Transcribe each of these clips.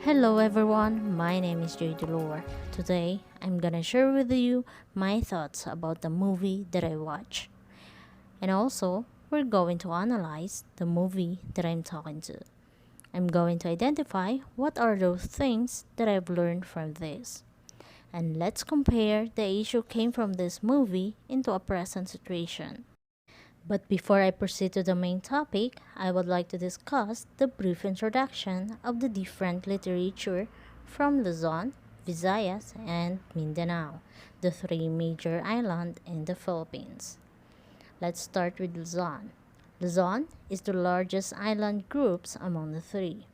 Hello everyone, my name is Joy Delore. Today, I'm gonna share with you my thoughts about the movie that I watched. And also, we're going to analyze the movie that I'm talking to. I'm going to identify what are those things that I've learned from this. And let's compare the issue came from this movie into a present situation. But before I proceed to the main topic, I would like to discuss the brief introduction of the different literature from Luzon, Visayas, and Mindanao, the three major islands in the Philippines. Let's start with Luzon. Luzon is the largest island groups among the three.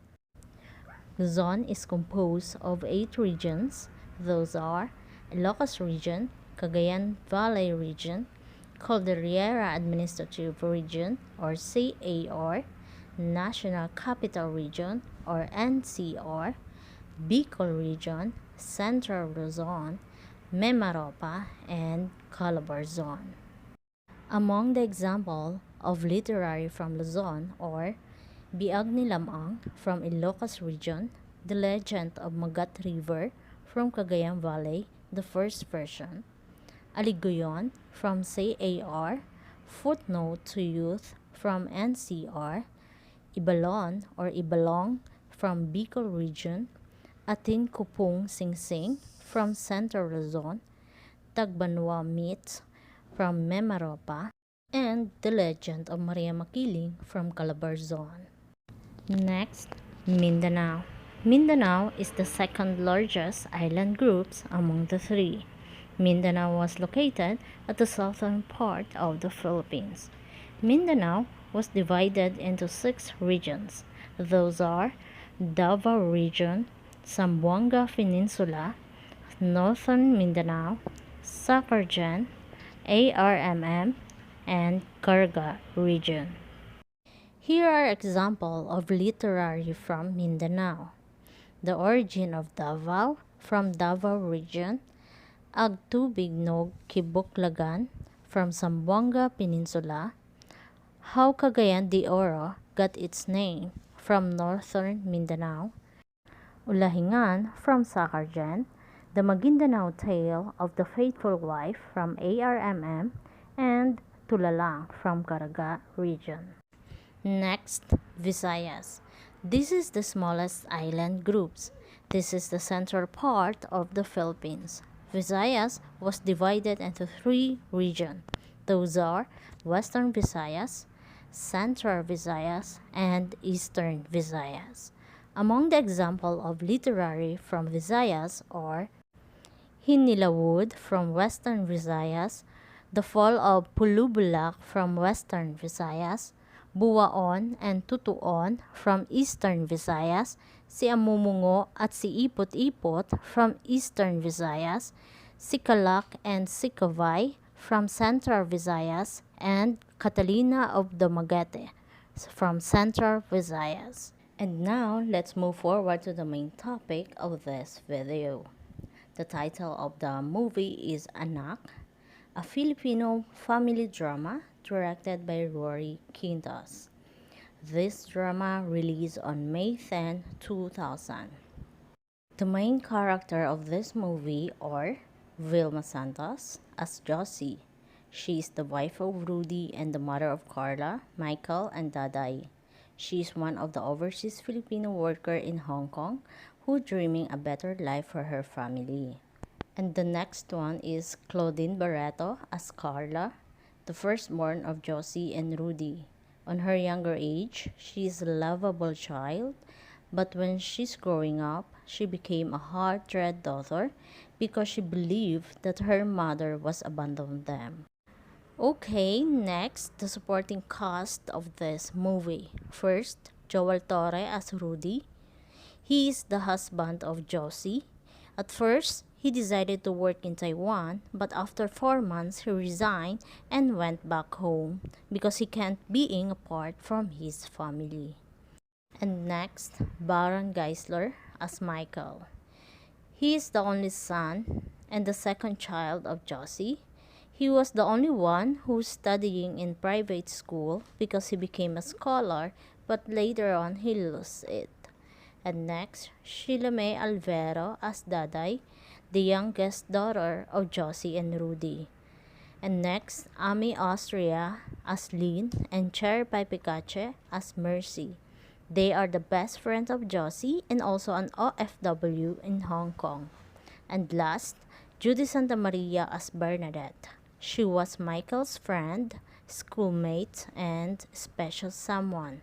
Luzon is composed of 8 regions. Those are Ilocos Region, Cagayan Valley Region, Cordillera Administrative Region or CAR, National Capital Region or NCR, Bicol Region, Central Luzon, Mimaropa, and Calabar Zone. Among the example of literary from Luzon or Biag ni Lamang from Ilocos Region, The Legend of Magat River from Cagayan Valley, the first version, Aligoyon from CAR, Footnote to Youth from NCR, Ibalon or Ibalong from Bicol Region, Atin Kupong Singsing from Central Luzon, Tagbanwa Meets from Memaropa, and The Legend of Maria Makiling from Calabar Zone. Next, Mindanao. Mindanao is the second largest island groups among the three. Mindanao was located at the southern part of the Philippines. Mindanao was divided into 6 regions. Those are Davao Region, Zamboanga Peninsula, Northern Mindanao, Sakarjan, ARMM, and Karga Region. Here are examples of literary from Mindanao. The Origin of Davao from Davao Region, Agtubig no Kibuklagan from Zamboanga Peninsula, How Cagayan de Oro got its name from Northern Mindanao, Ulahingan from Sakarjan, The Maguindanao Tale of the Faithful Wife from ARMM, and Tulalang from Caraga Region. Next, Visayas. This is the smallest island groups. This is the central part of the Philippines. Visayas was divided into 3 regions. Those are Western Visayas, Central Visayas, and Eastern Visayas. Among the example of literary from Visayas are Hinilawod from Western Visayas, The Fall of Pulubulak from Western Visayas, Buwaon and Tutuon from Eastern Visayas, si Amumungo at si Ipot-Ipot from Eastern Visayas, si Kalak and si Kavay from Central Visayas, and Catalina of Dumaguete from Central Visayas. And now, let's move forward to the main topic of this video. The title of the movie is Anak, a Filipino family drama directed by Rory Quintas. This drama released on May 10, 2000. The main character of this movie are Vilma Santos as Josie. She is the wife of Rudy and the mother of Carla, Michael, and Daday. She is one of the overseas Filipino workers in Hong Kong who dreaming a better life for her family. And the next one is Claudine Barreto as Carla, the firstborn of Josie and Rudy. On her younger age, she is a lovable child, but when she's growing up, she became a heart-red daughter because she believed that her mother was abandoned them. Okay, next, the supporting cast of this movie. First, Joel Torre as Rudy. He is the husband of Josie. At first, he decided to work in Taiwan, but after 4 months, he resigned and went back home because he can't being apart from his family. And next, Baron Geisler as Michael. He is the only son and the second child of Josie. He was the only one who was studying in private school because he became a scholar, but later on he lost it. And next, Sheila May Alvero as Daday, the youngest daughter of Josie and Rudy. And next, Ami Austria as Lynn and Cherry Pie Picache as Mercy. They are the best friends of Josie and also an OFW in Hong Kong. And last, Judy Santa Maria as Bernadette. She was Michael's friend, schoolmate, and special someone.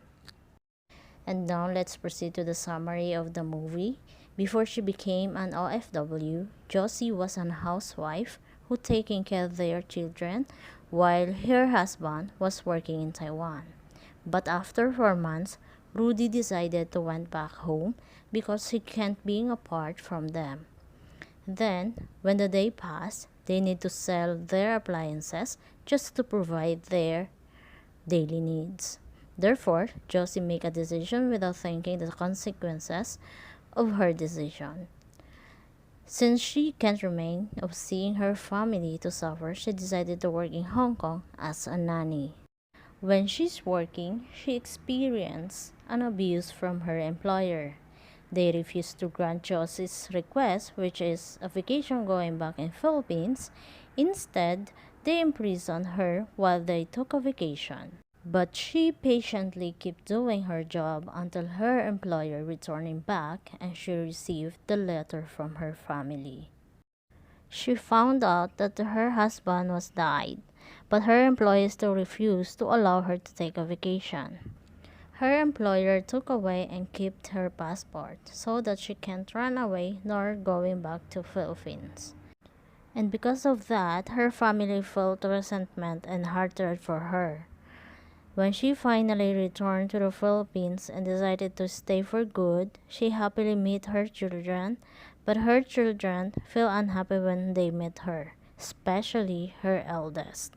And now let's proceed to the summary of the movie. Before she became an OFW, Josie was a housewife who taking care of their children while her husband was working in Taiwan. But after 4 months, Rudy decided to went back home because he can't being apart from them. Then, when the day passed, they need to sell their appliances just to provide their daily needs. Therefore, Josie made a decision without thinking the consequences of her decision. Since she can't remain of seeing her family to suffer, she decided to work in Hong Kong as a nanny. When she's working, she experienced an abuse from her employer. They refused to grant Josie's request, which is a vacation going back in Philippines. Instead, they imprisoned her while they took a vacation. But she patiently kept doing her job until her employer returning back and she received the letter from her family. She found out that her husband was died, but her employer still refused to allow her to take a vacation. Her employer took away and kept her passport so that she can't run away nor going back to Philippines. And because of that, her family felt resentment and hatred for her. When she finally returned to the Philippines and decided to stay for good, she happily met her children, but her children feel unhappy when they met her, especially her eldest.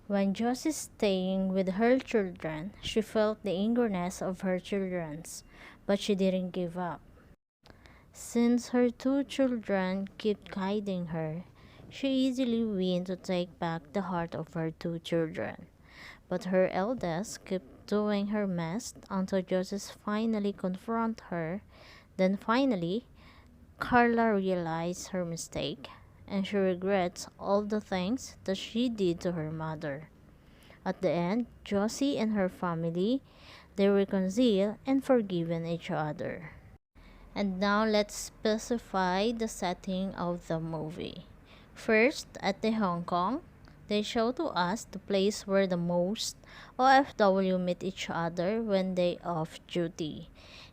When Josie staying with her children, she felt the angerness of her children's, but she didn't give up. Since her two children kept guiding her, she easily went to take back the heart of her two children. But her eldest kept doing her best until Joseph finally confronted her. Then finally, Carla realized her mistake and she regrets all the things that she did to her mother. At the end, Josie and her family, they reconcile and forgiven each other. And now let's specify the setting of the movie. First, at the Hong Kong, they show to us the place where the most OFW meet each other when they off duty,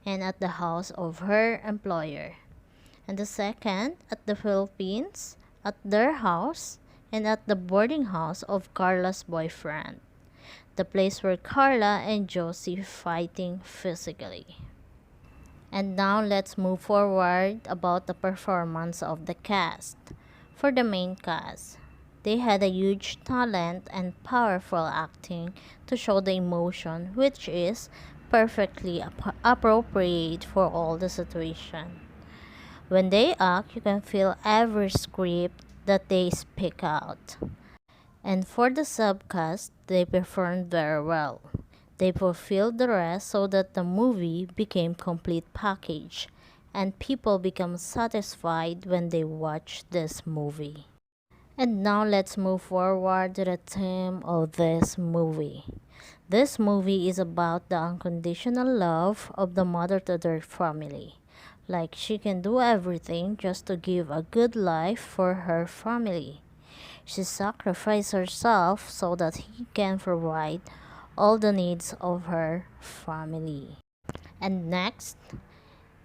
and at the house of her employer. And the second, at the Philippines, at their house, and at the boarding house of Carla's boyfriend, the place where Carla and Josie fighting physically. And now let's move forward about the performance of the cast. For the main cast, they had a huge talent and powerful acting to show the emotion, which is perfectly appropriate for all the situation. When they act, you can feel every script that they speak out. And for the subcast, they performed very well. They fulfilled the rest so that the movie became complete package and people become satisfied when they watch this movie. And now let's move forward to the theme of this movie. This movie is about the unconditional love of the mother to their family. Like she can do everything just to give a good life for her family. She sacrificed herself so that he can provide all the needs of her family. And next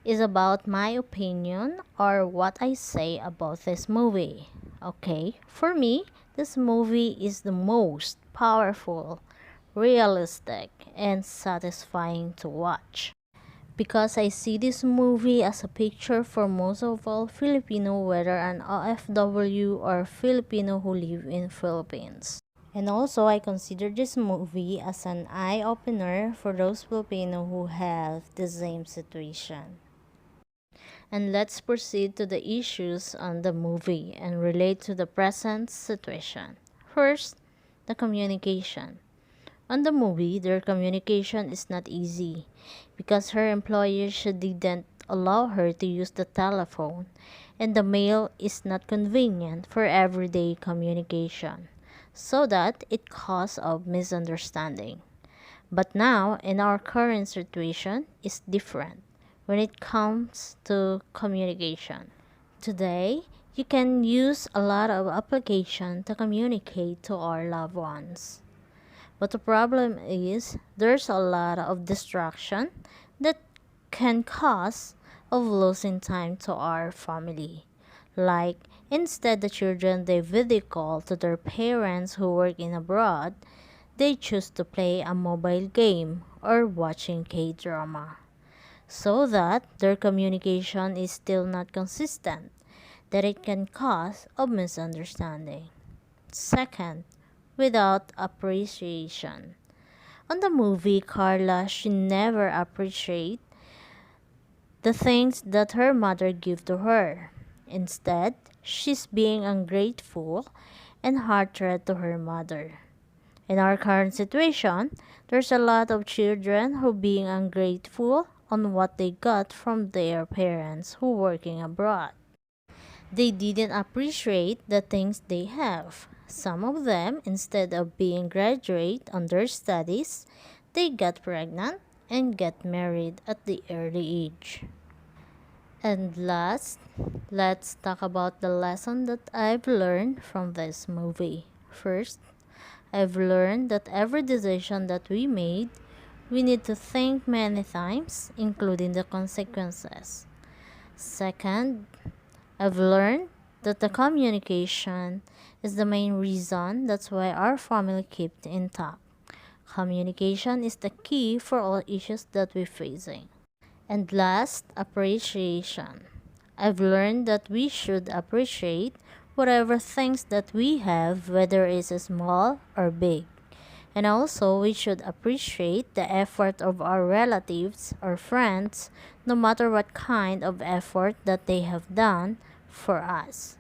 is about my opinion or what I say about this movie. Okay, for me, this movie is the most powerful, realistic, and satisfying to watch. Because I see this movie as a picture for most of all Filipino, whether an OFW or Filipino who live in Philippines. And also, I consider this movie as an eye-opener for those Filipino who have the same situation. And let's proceed to the issues on the movie and relate to the present situation. First, the communication. On the movie, their communication is not easy because her employer didn't allow her to use the telephone, and the mail is not convenient for everyday communication, so that it caused a misunderstanding. But now, in our current situation, is different when it comes to communication. Today, you can use a lot of application to communicate to our loved ones. But the problem is there's a lot of distraction that can cause of losing time to our family. Like instead the children they video call to their parents who work in abroad, they choose to play a mobile game or watching K-drama so that their communication is still not consistent, that it can cause a misunderstanding. Second, without appreciation. On the movie, Carla, she never appreciate the things that her mother give to her. Instead, she's being ungrateful and heartless to her mother. In our current situation, there's a lot of children who being ungrateful on what they got from their parents who working abroad. They didn't appreciate the things they have. Some of them, instead of being graduate on their studies, they got pregnant and get married at the early age. And last, let's talk about the lesson that I've learned from this movie. First, I've learned that every decision that we made, we need to think many times, including the consequences. Second, I've learned that the communication is the main reason that's why our family kept intact. Communication is the key for all issues that we're facing. And last, appreciation. I've learned that we should appreciate whatever things that we have, whether it's small or big. And also, we should appreciate the effort of our relatives or friends, no matter what kind of effort that they have done for us.